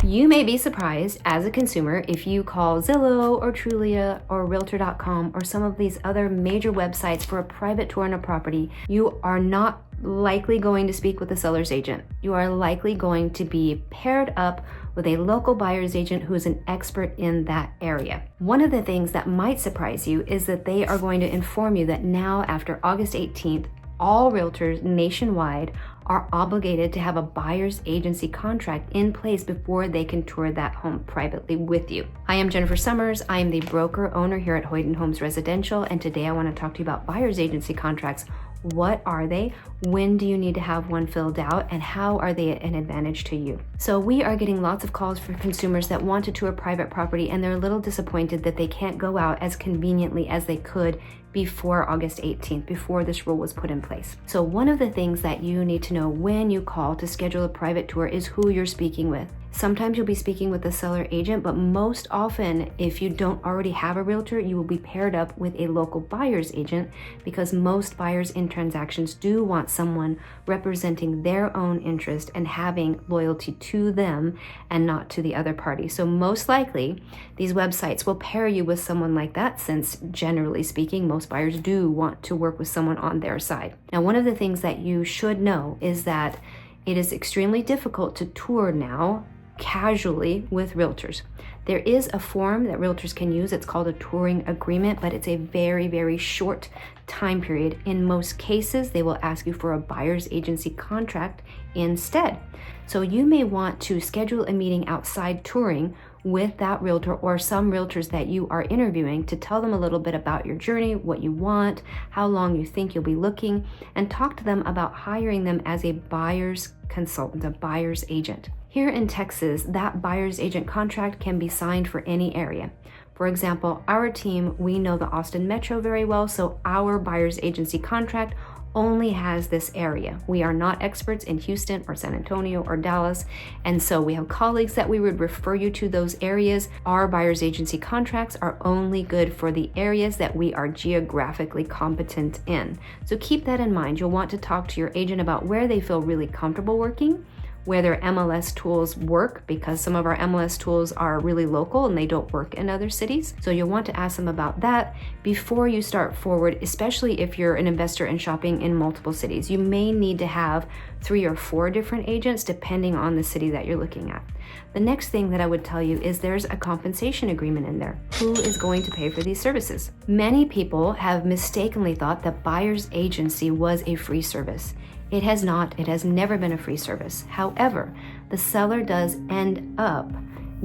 You may be surprised as a consumer if you call Zillow or Trulia or realtor.com or some of these other major websites for a private tour on a property. You are not likely going to speak with a seller's agent. You are likely going to be paired up with a local buyer's agent who is an expert in that area. One of the things that might surprise you is that they are going to inform you that now, after August 18th, all realtors nationwide are obligated to have a buyer's agency contract in place before they can tour that home privately with you. I am Jennifer Summers. I am the broker owner here at Hoyden Homes Residential, and today I want to talk to you about buyer's agency contracts. What are they? When do you need to have one filled out? And how are they an advantage to you? So we are getting lots of calls from consumers that want to tour private property, and they're a little disappointed that they can't go out as conveniently as they could before August 18th, before this rule was put in place. So one of the things that you need to know when you call to schedule a private tour is who you're speaking with. Sometimes you'll be speaking with a seller agent, but most often, if you don't already have a realtor, you will be paired up with a local buyer's agent, because most buyers in transactions do want someone representing their own interest and having loyalty to them and not to the other party. So most likely, these websites will pair you with someone like that, since generally speaking, most buyers do want to work with someone on their side. Now, one of the things that you should know is that it is extremely difficult to tour now casually with realtors. There is a form that realtors can use. It's called a touring agreement, but it's a very, very short time period. In most cases, they will ask you for a buyer's agency contract instead. So you may want to schedule a meeting outside touring with that realtor or some realtors that you are interviewing to tell them a little bit about your journey, what you want, how long you think you'll be looking, and talk to them about hiring them as a buyer's consultant, a buyer's agent. Here in Texas, that buyer's agent contract can be signed for any area. For example, our team, we know the Austin Metro very well, so our buyer's agency contract only has this area. We are not experts in Houston or San Antonio or Dallas, and so we have colleagues that we would refer you to those areas. Our buyer's agency contracts are only good for the areas that we are geographically competent in. So keep that in mind. You'll want to talk to your agent about where they feel really comfortable working, where their MLS tools work, because some of our MLS tools are really local and they don't work in other cities. So you'll want to ask them about that before you start forward, especially if you're an investor and shopping in multiple cities. You may need to have 3 or 4 different agents depending on the city that you're looking at. The next thing that I would tell you is there's a compensation agreement in there. Who is going to pay for these services? Many people have mistakenly thought that buyer's agency was a free service. It has not. It has never been a free service. However, the seller does end up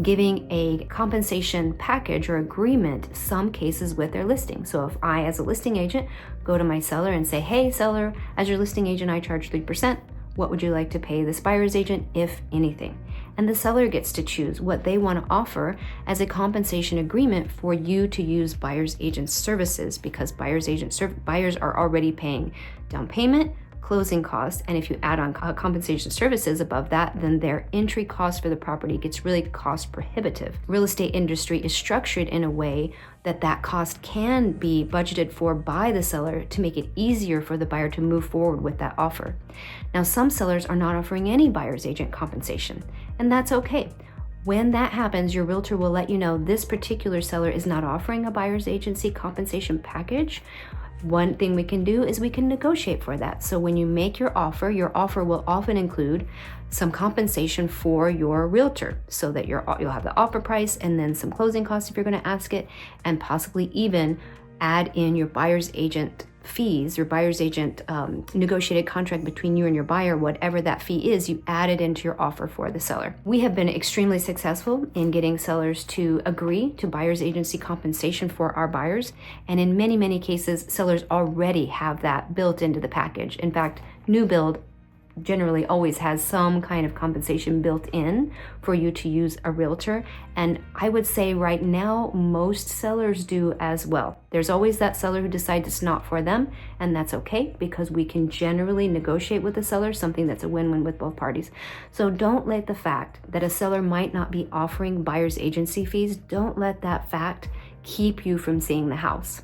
giving a compensation package or agreement, some cases, with their listing. So if I, as a listing agent, go to my seller and say, hey, seller, as your listing agent, I charge 3%. What would you like to pay this buyer's agent, if anything? And the seller gets to choose what they want to offer as a compensation agreement for you to use buyer's agent services, because buyers are already paying down payment, closing costs, and if you add on compensation services above that, then their entry cost for the property gets really cost prohibitive. Real estate industry is structured in a way that that cost can be budgeted for by the seller to make it easier for the buyer to move forward with that offer. Now, some sellers are not offering any buyer's agent compensation, and that's okay. When that happens, your realtor will let you know this particular seller is not offering a buyer's agency compensation package. One thing we can do is we can negotiate for that. So when you make your offer will often include some compensation for your realtor, so that you'll have the offer price and then some closing costs if you're going to ask it, and possibly even add in your buyer's agent fees, your buyer's agent negotiated contract between you and your buyer. Whatever that fee is, you add it into your offer for the seller. We have been extremely successful in getting sellers to agree to buyer's agency compensation for our buyers, and in many, many cases, sellers already have that built into the package. In fact, new build generally always has some kind of compensation built in for you to use a realtor. And I would say right now, most sellers do as well. There's always that seller who decides it's not for them, and that's okay, because we can generally negotiate with the seller something that's a win-win with both parties. So don't let the fact that a seller might not be offering buyer's agency fees, don't let that fact keep you from seeing the house.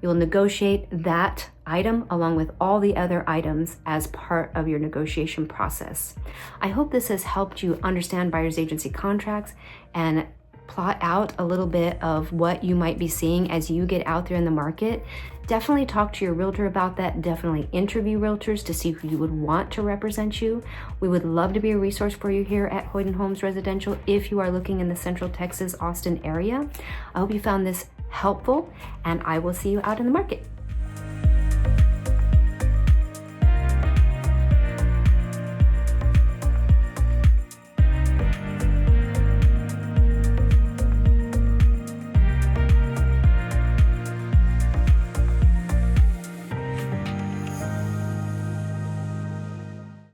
You'll negotiate that item along with all the other items as part of your negotiation process. I hope this has helped you understand buyer's agency contracts and plot out a little bit of what you might be seeing as you get out there in the market. Definitely talk to your realtor about that. Definitely interview realtors to see who you would want to represent you. We would love to be a resource for you here at Hoyden Homes Residential if you are looking in the Central Texas, Austin area. I hope you found this helpful, and I will see you out in the market.